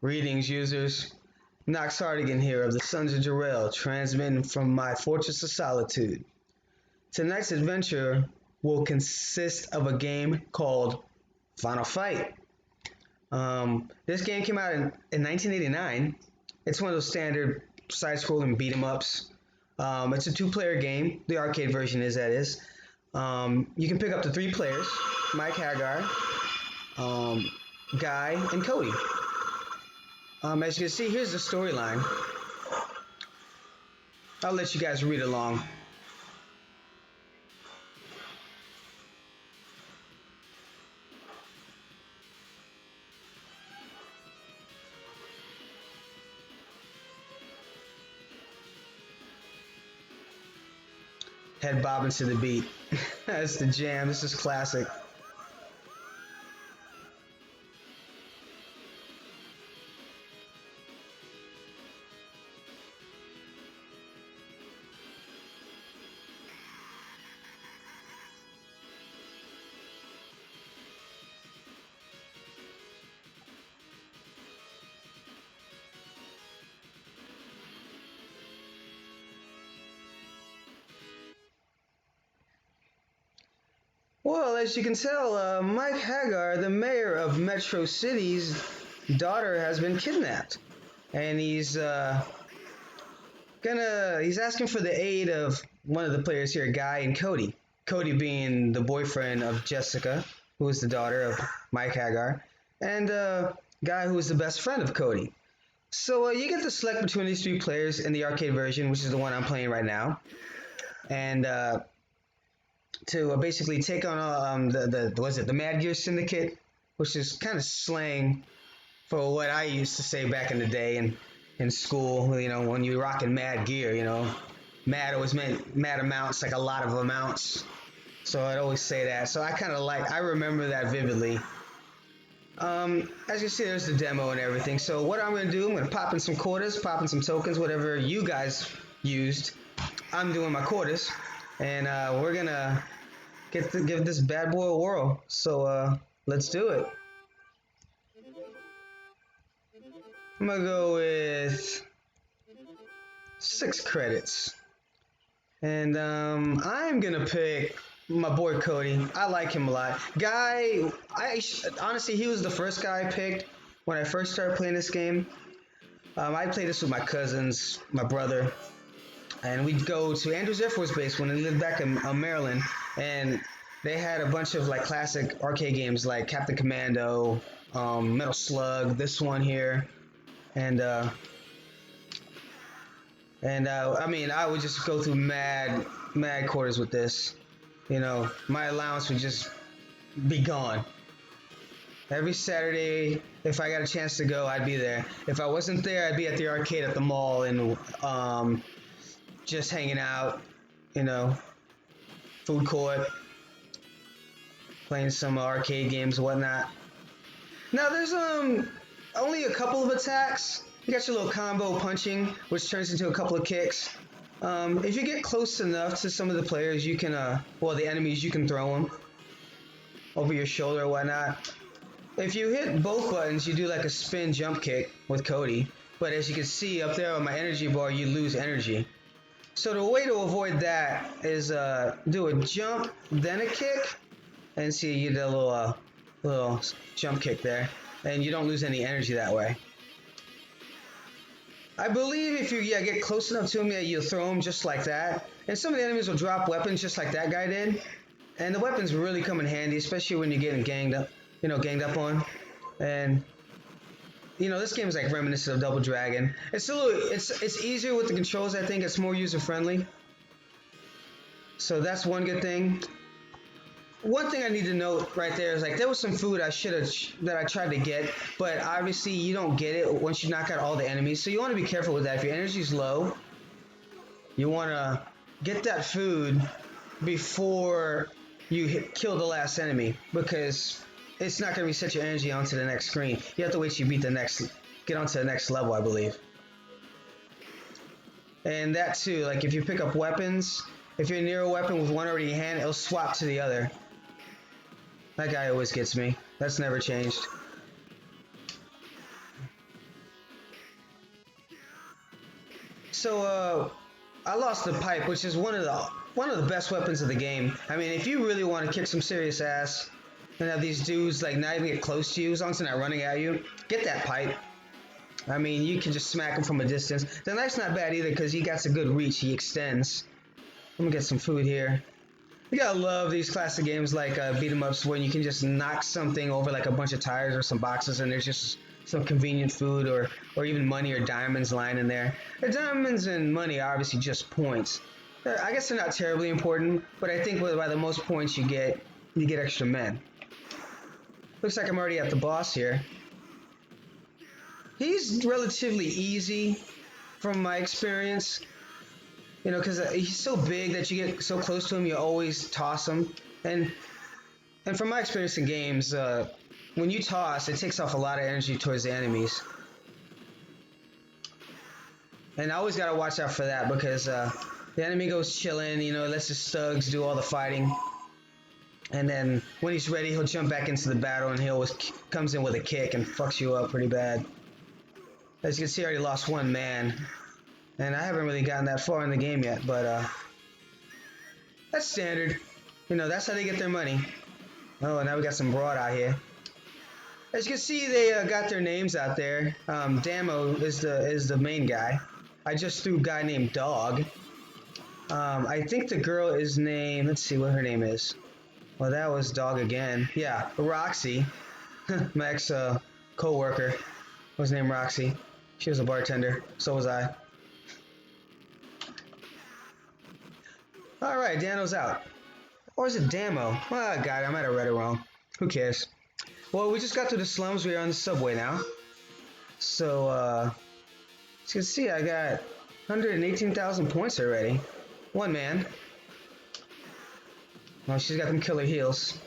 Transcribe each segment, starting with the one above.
Greetings, users. Nox-Hardigan here of the Sons of Jarrell, transmitting from my Fortress of Solitude. Tonight's adventure will consist of a game called Final Fight. This game came out in 1989. It's one of those standard side-scrolling beat-em-ups. It's a two-player game. The arcade version is, that is. You can pick up to 3 players: Mike Hagar, Guy, and Cody. As you can see, here's the storyline. I'll let you guys read along. Head bobbing to the beat. That's the jam. This is classic. Well, as you can tell, Mike Hagar, the mayor of Metro City's daughter, has been kidnapped, and he's asking for the aid of one of the players here, Guy and Cody. Cody being the boyfriend of Jessica, who is the daughter of Mike Hagar, and Guy, who is the best friend of Cody. So you get to select between these 3 players in the arcade version, which is the one I'm playing right now, and to basically take on the Mad Gear Syndicate, which is kind of slang for what I used to say back in the day in school. You know, when you're rocking Mad Gear, you know, mad always meant mad amounts, like a lot of amounts. So I'd always say that. So I remember that vividly. As you see, there's the demo and everything. So what I'm gonna do, I'm gonna pop in some quarters, pop in some tokens, whatever you guys used. I'm doing my quarters, and we're gonna give this bad boy a whirl. So let's do it. I'm gonna go with 6 credits, and I'm gonna pick my boy Cody. I like him a lot. Guy, honestly, he was the first guy I picked when I first started playing this game. I played this with my cousins, my brother, and we'd go to Andrews Air Force Base when I lived back in Maryland, and they had a bunch of like classic arcade games like Captain Commando, Metal Slug, this one here, and I mean, I would just go through mad quarters with this. You know, my allowance would just be gone. Every Saturday, if I got a chance to go, I'd be there. If I wasn't there, I'd be at the arcade at the mall and just hanging out, you know, food court, playing some arcade games and whatnot. Now there's only a couple of attacks. You got your little combo punching, which turns into a couple of kicks. If you get close enough to some of the players, you can, the enemies, you can throw them over your shoulder or whatnot. If you hit both buttons, you do like a spin jump kick with Cody. But as you can see up there on my energy bar, you lose energy. So the way to avoid that is do a jump, then a kick, and see you did a little jump kick there, and you don't lose any energy that way. I believe if you get close enough to him, you'll throw him just like that. And some of the enemies will drop weapons just like that guy did. And the weapons really come in handy, especially when you're getting ganged up on. And this game is like reminiscent of Double Dragon. It's it's easier with the controls. I think it's more user friendly. So that's one good thing. One thing I need to note right there is like there was some food that I tried to get, but obviously you don't get it once you knock out all the enemies. So you want to be careful with that. If your energy's low, you want to get that food before you kill the last enemy, because it's not going to reset your energy onto the next screen. You have to wait till you get onto the next level, I believe. And that too, like if you pick up weapons, if you're near a weapon with one already in hand, it'll swap to the other. That guy always gets me. That's never changed. So I lost the pipe, which is one of the best weapons of the game. I mean, if you really want to kick some serious ass and have these dudes like not even get close to you, as long as they're not running at you, get that pipe. I mean, you can just smack him from a distance. The knife's not bad either because he got a good reach. He extends. Let me get some food here. You gotta love these classic games like beat 'em ups where you can just knock something over like a bunch of tires or some boxes and there's just some convenient food or even money or diamonds lying in there. The diamonds and money are obviously just points. I guess they're not terribly important, but I think by the most points you get extra men. Looks like I'm already at the boss here. He's relatively easy from my experience. You know, because he's so big that you get so close to him, you always toss him. And from my experience in games, when you toss, it takes off a lot of energy towards the enemies. And I always gotta watch out for that because the enemy goes chilling, you know, lets his thugs do all the fighting. And then when he's ready, he'll jump back into the battle and he always comes in with a kick and fucks you up pretty bad. As you can see, I already lost one man. And I haven't really gotten that far in the game yet, but that's standard. You know, that's how they get their money. Oh, now we got some broad out here. As you can see, they got their names out there. Damo is the main guy. I just threw a guy named Dog. I think the girl is named, let's see what her name is. Well, that was Dog again. Yeah, Roxy. My ex co-worker was named Roxy. She was a bartender. So was I. Alright, Dano's out. Or is it Damo? Oh, God, I might have read it wrong. Who cares? Well, we just got to the slums. We are on the subway now. So, as you can see, I got 118,000 points already. One man. Oh, she's got them killer heels.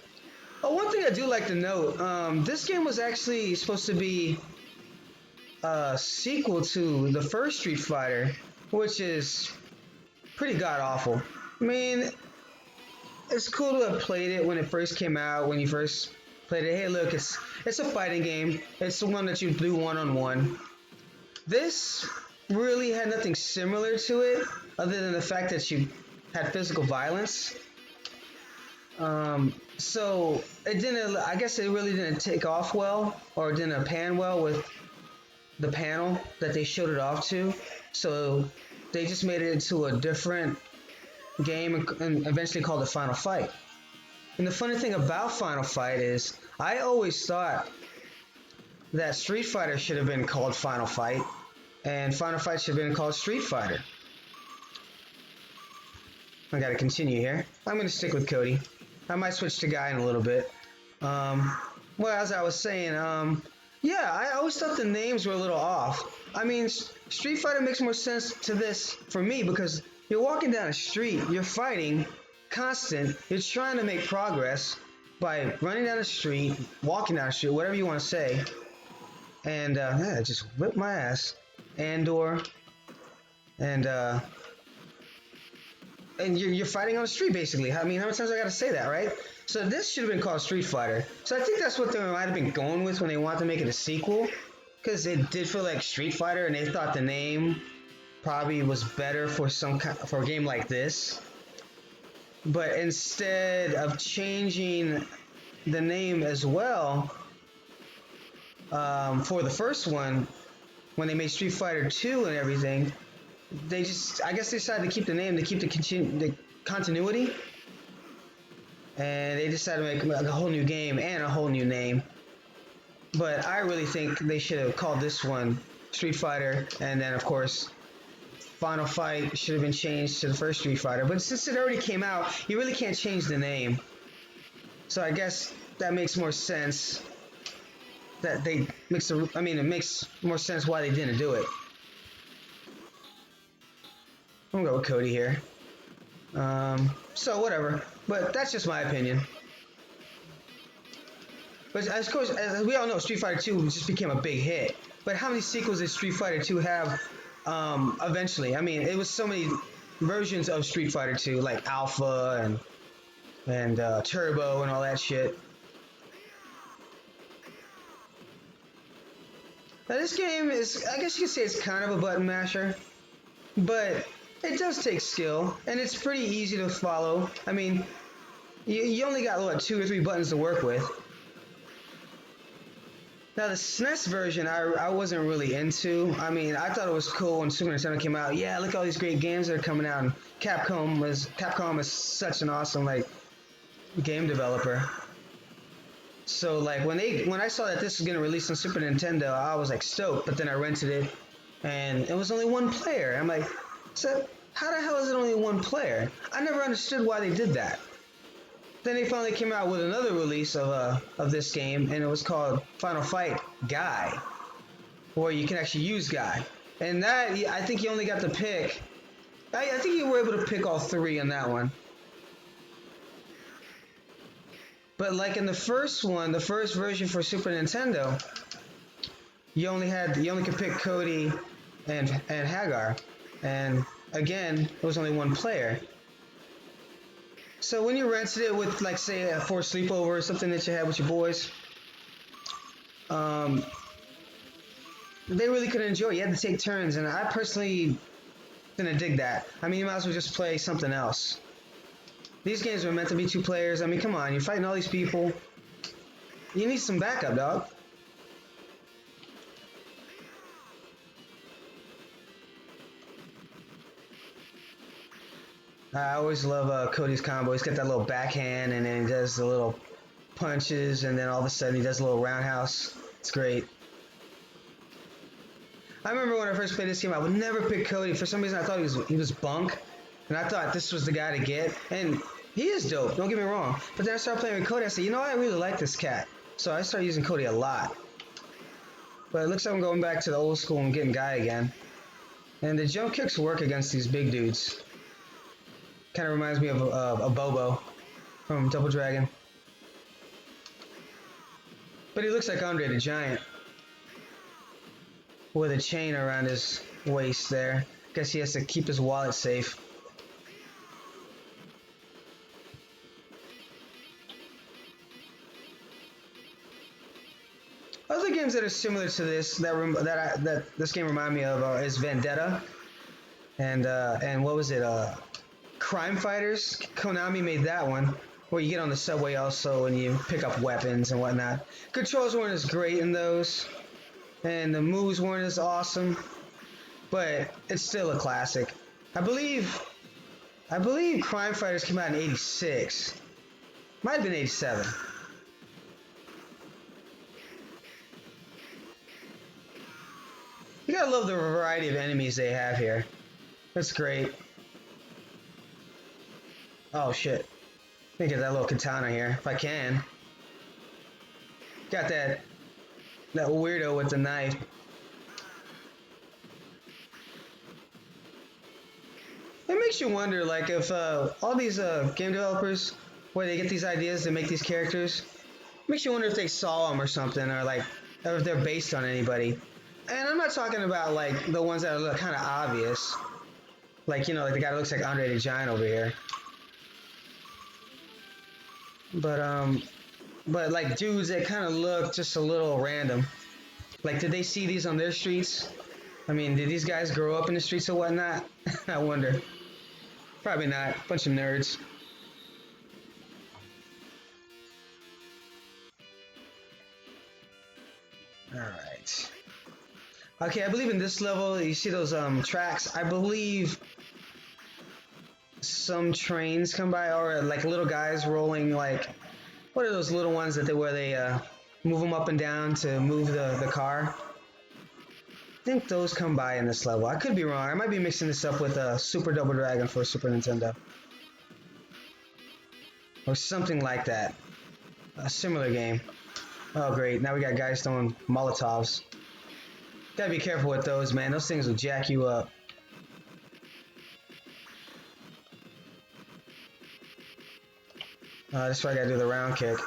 Oh, one thing I do like to note, this game was actually supposed to be a sequel to the first Street Fighter, which is pretty god-awful. I mean, it's cool to have played it when it first came out, when you first played it. Hey, look, it's a fighting game. It's the one that you do one-on-one. This really had nothing similar to it, other than the fact that you had physical violence. So it didn't, I guess it really didn't take off well, or didn't pan well with the panel that they showed it off to. So they just made it into a different game and eventually called it Final Fight. And the funny thing about Final Fight is I always thought that Street Fighter should have been called Final Fight and Final Fight should have been called Street Fighter. I gotta continue here. I'm gonna stick with Cody. I might switch to Guy in a little bit. Well, as I was saying, yeah, I always thought the names were a little off. I mean, Street Fighter makes more sense to this for me because you're walking down a street, you're fighting, constant, you're trying to make progress by running down the street, walking down the street, whatever you want to say. And, yeah, just whip my ass. Andor. And you're fighting on the street, basically. I mean, how many times I gotta say that, right? So this should have been called Street Fighter. So I think that's what they might have been going with when they wanted to make it a sequel. Because it did feel like Street Fighter, and they thought the name probably was better for for a game like this. But instead of changing the name as well, for the first one, when they made Street Fighter 2 and everything, they just, I guess they decided to keep the name, to keep the continuity. And they decided to make a whole new game and a whole new name. But I really think they should have called this one Street Fighter, and then of course Final Fight should have been changed to the first Street Fighter. But since it already came out, you really can't change the name. So I guess that makes more sense. That they mix the, I mean, it makes more sense why they didn't do it. I'm gonna go with Cody here. So whatever, but that's just my opinion. But of course, as we all know, Street Fighter 2 just became a big hit. But how many sequels did Street Fighter 2 have eventually? I mean, it was so many versions of Street Fighter 2, like Alpha and Turbo and all that shit. Now this game is, I guess you could say it's kind of a button masher. but it does take skill, and it's pretty easy to follow. I mean, you only got what 2 or 3 buttons to work with. Now the SNES version, I wasn't really into. I mean, I thought it was cool when Super Nintendo came out. Yeah, look at all these great games that are coming out. And Capcom is such an awesome like game developer. So like when I saw that this was gonna release on Super Nintendo, I was like stoked. But then I rented it, and it was only one player. I'm like, so how the hell is it only one player? I never understood why they did that. Then they finally came out with another release of this game, and it was called Final Fight Guy, where you can actually use Guy. And that, I think you only got to pick. I think you were able to pick all 3 on that one. But like in the first one, the first version for Super Nintendo, you only could pick Cody and Hagar, and again, it was only one player. So when you rented it with, like, say, for a sleepover or something that you had with your boys, they really couldn't enjoy it. You had to take turns, and I personally didn't dig that. I mean, you might as well just play something else. These games were meant to be 2 players. I mean, come on, you're fighting all these people. You need some backup, dog. I always love Cody's combo. He's got that little backhand, and then he does the little punches, and then all of a sudden he does a little roundhouse. It's great. I remember when I first played this game, I would never pick Cody. For some reason, I thought he was bunk, and I thought this was the guy to get. And he is dope, don't get me wrong. But then I started playing with Cody. I said, you know what? I really like this cat. So I started using Cody a lot. But it looks like I'm going back to the old school and getting Guy again. And the jump kicks work against these big dudes. Kind of reminds me of a Bobo from Double Dragon. But he looks like Andre the Giant, with a chain around his waist there. Guess he has to keep his wallet safe. Other games that are similar to this that this game reminded me of is Vendetta, and what was it? Crime Fighters. Konami made that one, where you get on the subway also and you pick up weapons and whatnot. Controls weren't as great in those, and the moves weren't as awesome, but it's still a classic. I believe Crime Fighters came out in '86. Might have been '87. You gotta love the variety of enemies they have here. That's great. Oh shit. Let me get that little katana here, if I can. Got that weirdo with the knife. It makes you wonder, like, if all these game developers, where they get these ideas to make these characters, makes you wonder if they saw them or something, or like, or if they're based on anybody. And I'm not talking about like the ones that look kind of obvious, like, you know, like the guy that looks like Andre the Giant over here. But like dudes that kind of look just a little random. Like, did they see these on their streets? I mean, did these guys grow up in the streets or whatnot? I wonder. Probably not. Bunch of nerds. Alright. Okay, I believe in this level, you see those tracks? I believe some trains come by, or like little guys rolling, like, what are those little ones that where they move them up and down to move the car? I think those come by in this level. I could be wrong. I might be mixing this up with Super Double Dragon for Super Nintendo. Or something like that. A similar game. Oh great, now we got guys throwing Molotovs. Gotta be careful with those, man. Those things will jack you up. That's why I gotta do the round kick.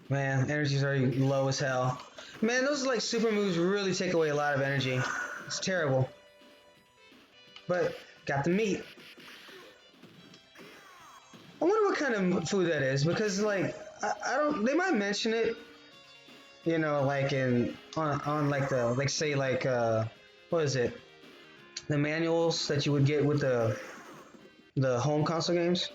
Man, energy's already low as hell. Man, those like super moves really take away a lot of energy. It's terrible. But got the meat. I wonder what kind of food that is, because like I don't. They might mention it. You know, like on like the, like say like what is it? the manuals that you would get with the home console games.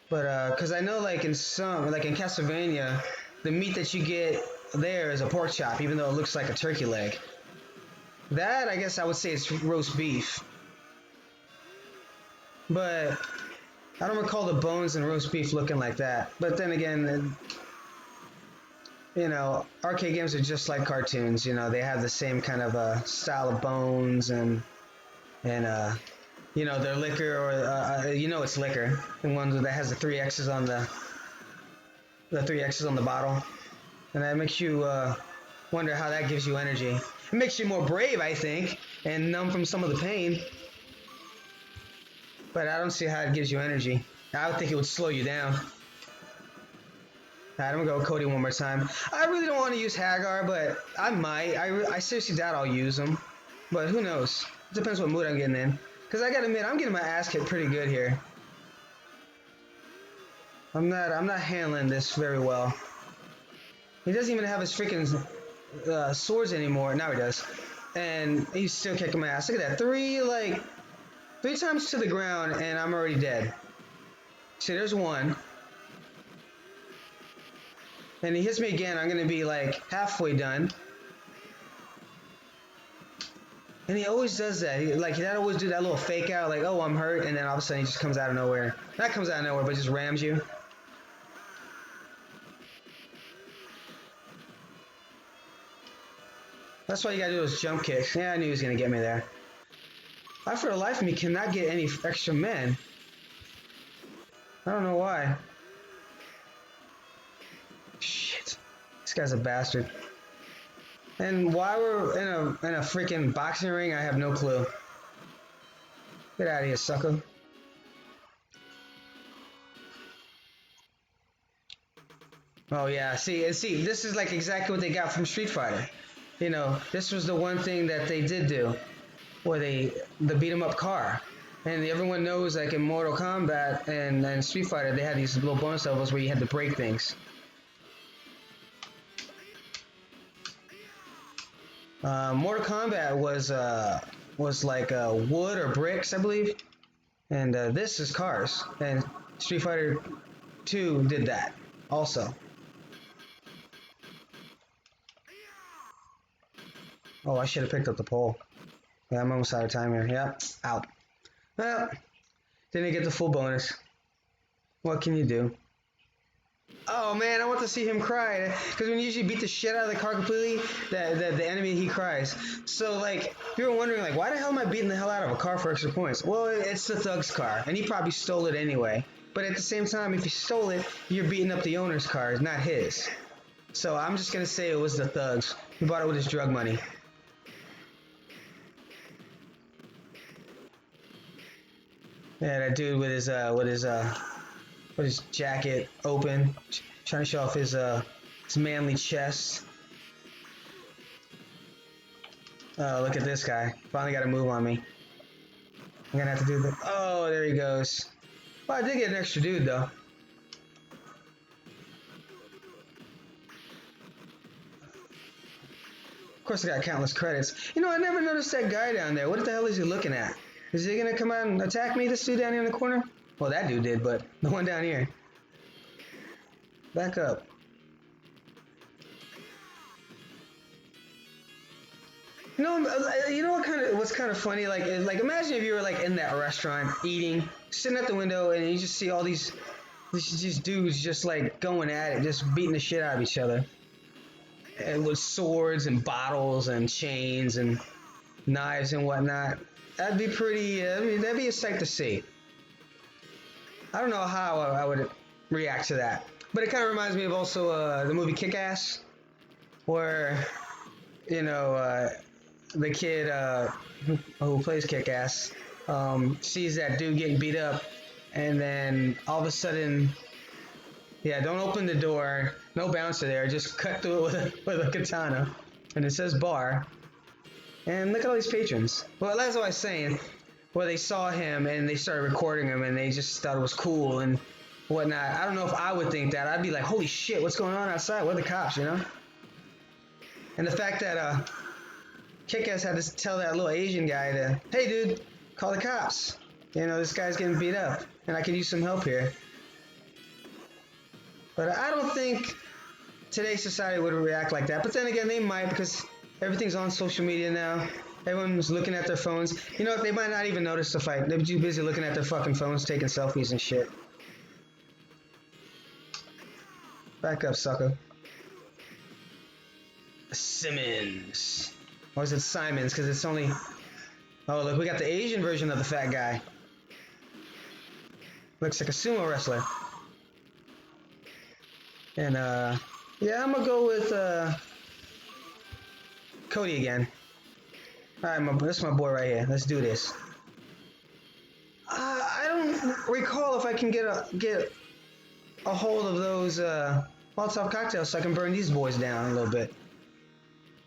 But because I know like in some like in Castlevania, the meat that you get there is a pork chop, even though it looks like a turkey leg. That I guess I would say it's roast beef. But I don't recall the bones and roast beef looking like that. But then again, you know, arcade games are just like cartoons. You know, they have the same kind of style of bones and you know, their liquor or you know it's liquor. The one that has the three X's on the three X's on the bottle, and that makes you wonder how that gives you energy. It makes you more brave, I think, and numb from some of the pain. But I don't see how it gives you energy. I would think it would slow you down. Alright, I'm gonna go with Cody one more time. I really don't want to use Hagar, but I might. I seriously doubt I'll use him. But who knows? It depends what mood I'm getting in. Because I gotta admit, I'm getting my ass kicked pretty good here. I'm not handling this very well. He doesn't even have his freaking swords anymore. Now he does. And he's still kicking my ass. Look at that. Three times to the ground and I'm already dead. See, there's one. And he hits me again, I'm gonna be like halfway done. And he always does that. He always do that little fake out, like, oh, I'm hurt, and then all of a sudden he just comes out of nowhere. Not comes out of nowhere, but just rams you. That's why you gotta do those jump kicks. Yeah, I knew he was gonna get me there. I, for the life of me, cannot get any extra men. I don't know why. Shit. This guy's a bastard. And why we're in a freaking boxing ring, I have no clue. Get out of here, sucker. Oh yeah, see, this is like exactly what they got from Street Fighter. You know, this was the one thing that they did do, where the beat 'em up car. And everyone knows, like in Mortal Kombat and Street Fighter, they had these little bonus levels where you had to break things. Mortal Kombat was like wood or bricks, I believe, and this is cars. And Street Fighter 2 did that also. Oh, I should have picked up the pole. Yeah, I'm almost out of time here. Yeah, out. Well, didn't get the full bonus. What can you do? Oh man, I want to see him cry. Because when you usually beat the shit out of the car completely, the enemy, he cries. So like, you were wondering like, why the hell am I beating the hell out of a car for extra points? Well, it's the thug's car, and he probably stole it anyway. But at the same time, if he stole it, you're beating up the owner's car, not his. So I'm just gonna say it was the thug's. He bought it with his drug money. Yeah, that dude with his jacket open, trying to show off his manly chest. Oh, look at this guy. Finally got a move on me. I'm gonna have to do the. Oh, there he goes. Well, I did get an extra dude though. Of course, I got countless credits. You know, I never noticed that guy down there. What the hell is he looking at? Is he gonna come out and attack me? This dude down here in the corner? Well, that dude did, but the one down here. Back up. You know what's kind of funny? Like imagine if you were like in that restaurant eating, sitting at the window, and you just see all these dudes just like going at it, just beating the shit out of each other, and with swords and bottles and chains and knives and whatnot. That'd be pretty. That'd be a sight to see. I don't know how I would react to that, but it kind of reminds me of also the movie Kick-Ass, where you know the kid who plays Kick-Ass sees that dude getting beat up, and then all of a sudden, yeah, don't open the door, no bouncer there, just cut through it with a katana, and it says bar. And look at all these patrons. Well, that's what I was saying. Where they saw him and they started recording him and they just thought it was cool and whatnot. I don't know if I would think that. I'd be like, holy shit, what's going on outside? Where are the cops, you know? And the fact that Kick-Ass had to tell that little Asian guy to, hey dude, call the cops. You know, this guy's getting beat up, and I could use some help here. But I don't think today's society would react like that. But then again, they might, because everything's on social media now. Everyone's looking at their phones. You know what? They might not even notice the fight. They're too busy looking at their fucking phones, taking selfies and shit. Back up, sucker. Simmons. Or is it Simons? Because it's only... Oh, look, we got the Asian version of the fat guy. Looks like a sumo wrestler. And, yeah, I'm gonna go with, Cody again. Alright, this is my boy right here. Let's do this. I don't recall if I can get a hold of those, Molotov cocktails so I can burn these boys down a little bit.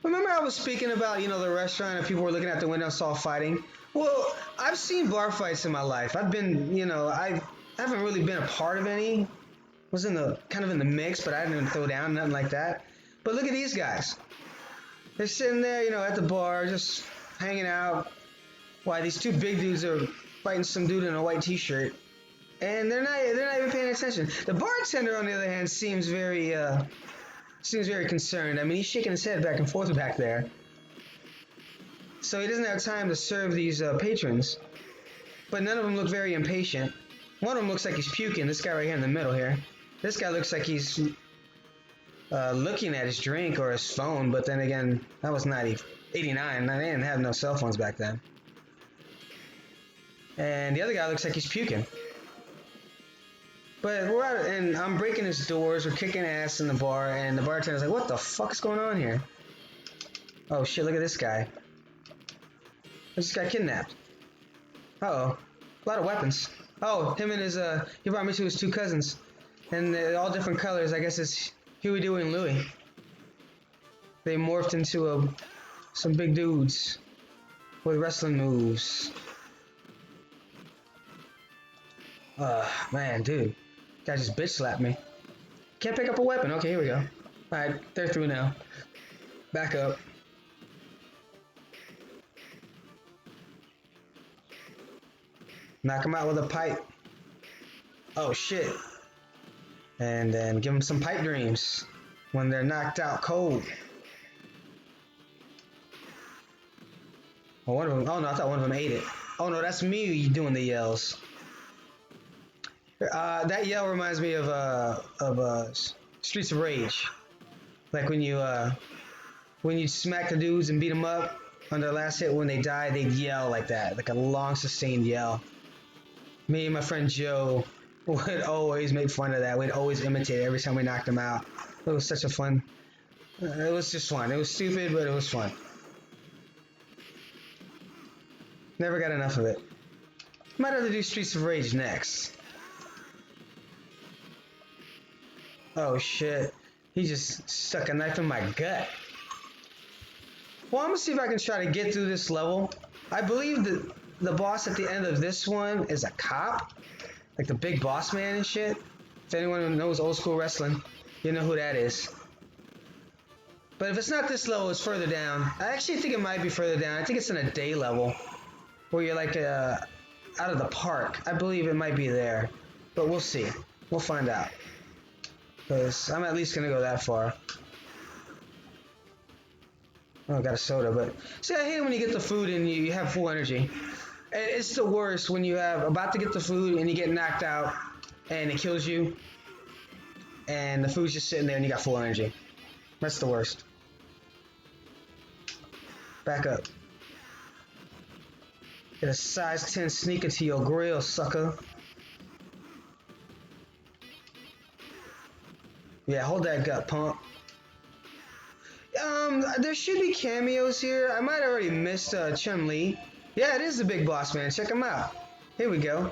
Remember I was speaking about, you know, the restaurant and people were looking out the window and saw fighting? Well, I've seen bar fights in my life. I've been, you know, I haven't really been a part of any. Was in the kind of in the mix, but I didn't throw down, nothing like that. But look at these guys. They're sitting there, you know, at the bar, just hanging out. Why these two big dudes are fighting some dude in a white t-shirt. And they're not even paying attention. The bartender, on the other hand, seems very concerned. I mean, he's shaking his head back and forth back there. So he doesn't have time to serve these patrons. But none of them look very impatient. One of them looks like he's puking. This guy right here in the middle here. This guy looks like he's looking at his drink or his phone. But then again, that was 89. They didn't have no cell phones back then. And the other guy looks like he's puking. But we're out, and I'm breaking his doors, we're kicking ass in the bar, and the bartender's like, what the fuck is going on here? Oh shit, look at this guy. This guy kidnapped. Uh-oh. A lot of weapons. Oh, him and his, he brought me to his two cousins. And they're all different colors, I guess it's Huey, Dewey, and Louie. They morphed into some big dudes with wrestling moves. Man, dude. Guy just bitch slapped me. Can't pick up a weapon. Okay, here we go. Alright, they're through now. Back up. Knock him out with a pipe. Oh, shit. And then give them some pipe dreams when they're knocked out cold. Oh, one of them. Oh, no, I thought one of them ate it. Oh, no, that's me doing the yells. That yell reminds me of Streets of Rage. Like when you smack the dudes and beat them up on their last hit, when they die, they'd yell like that, like a long sustained yell. Me and my friend Joe would always make fun of that. We'd always imitate it every time we knocked them out. It was such a fun. It was just fun. It was stupid, but it was fun. Never got enough of it. Might have to do Streets of Rage next. Oh shit, he just stuck a knife in my gut. Well, I'm gonna see if I can try to get through this level. I believe that the boss at the end of this one is a cop, like the big boss man and shit. If anyone knows old school wrestling, you know who that is. But if it's not this level, it's further down. I actually think it might be further down. I think it's in a day level, where you're like out of the park. I believe it might be there, but we'll see. We'll find out. Because I'm at least going to go that far. Oh, I got a soda, but... See, I hate it when you get the food and you have full energy. It's the worst when you have about to get the food and you get knocked out and it kills you. And the food's just sitting there and you got full energy. That's the worst. Back up. Get a size 10 sneaker to your grill, sucker. Yeah, hold that gut, pump. There should be cameos here. I might have already missed Chun-Li. Yeah, it is the big boss man. Check him out. Here we go.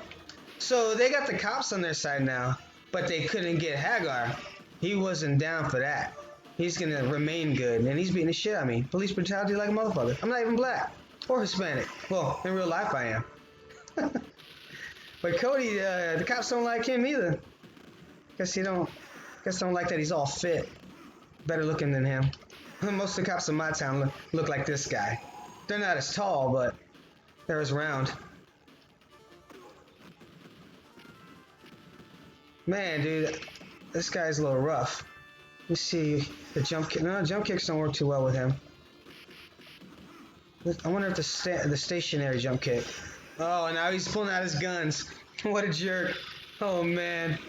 So they got the cops on their side now, but they couldn't get Hagar. He wasn't down for that. He's gonna remain good, and he's beating the shit out of me. Police brutality like a motherfucker. I'm not even black or Hispanic. Well, in real life I am. But Cody, the cops don't like him either. Guess I don't like that he's all fit. Better looking than him. Most of the cops in my town look like this guy. They're not as tall, but they're as round. Man, dude, this guy's a little rough. Let me see the jump kick. No, jump kicks don't work too well with him. I wonder if the stationary jump kick. Oh, and now he's pulling out his guns. What a jerk. Oh, man.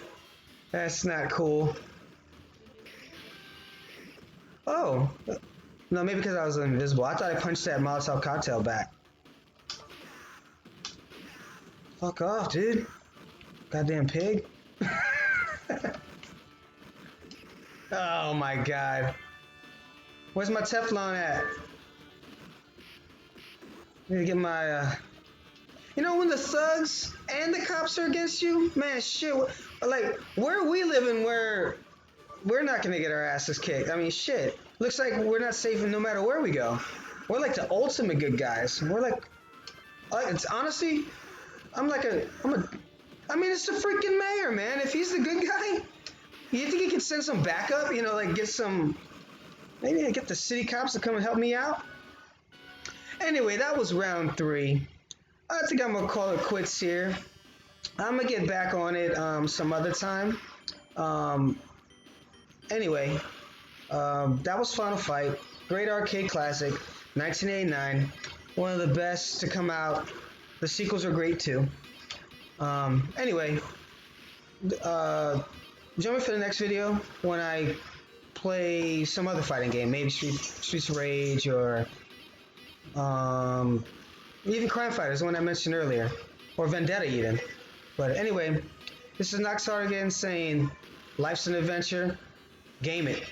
That's not cool. Oh. No, maybe because I was invisible. I thought I punched that Molotov cocktail back. Fuck off, dude. Goddamn pig. Oh, my God. Where's my Teflon at? I need to get my, You know, when the thugs and the cops are against you, man, shit. Like, where we living, where we're not gonna get our asses kicked. I mean, shit. Looks like we're not safe no matter where we go. We're like the ultimate good guys. We're like it's honestly, I mean, it's the freaking mayor, man. If he's the good guy, you think he can send some backup? You know, like maybe get the city cops to come and help me out? Anyway, that was round 3. I think I'm gonna call it quits here. I'm gonna get back on it some other time. Anyway, that was Final Fight. Great arcade classic, 1989. One of the best to come out. The sequels are great too. Anyway, join me for the next video when I play some other fighting game, maybe Streets of Rage or even Crime Fighters, the one I mentioned earlier, or Vendetta even. But anyway, this is Nox-Hardigan saying, life's an adventure, game it.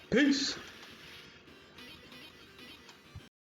Peace.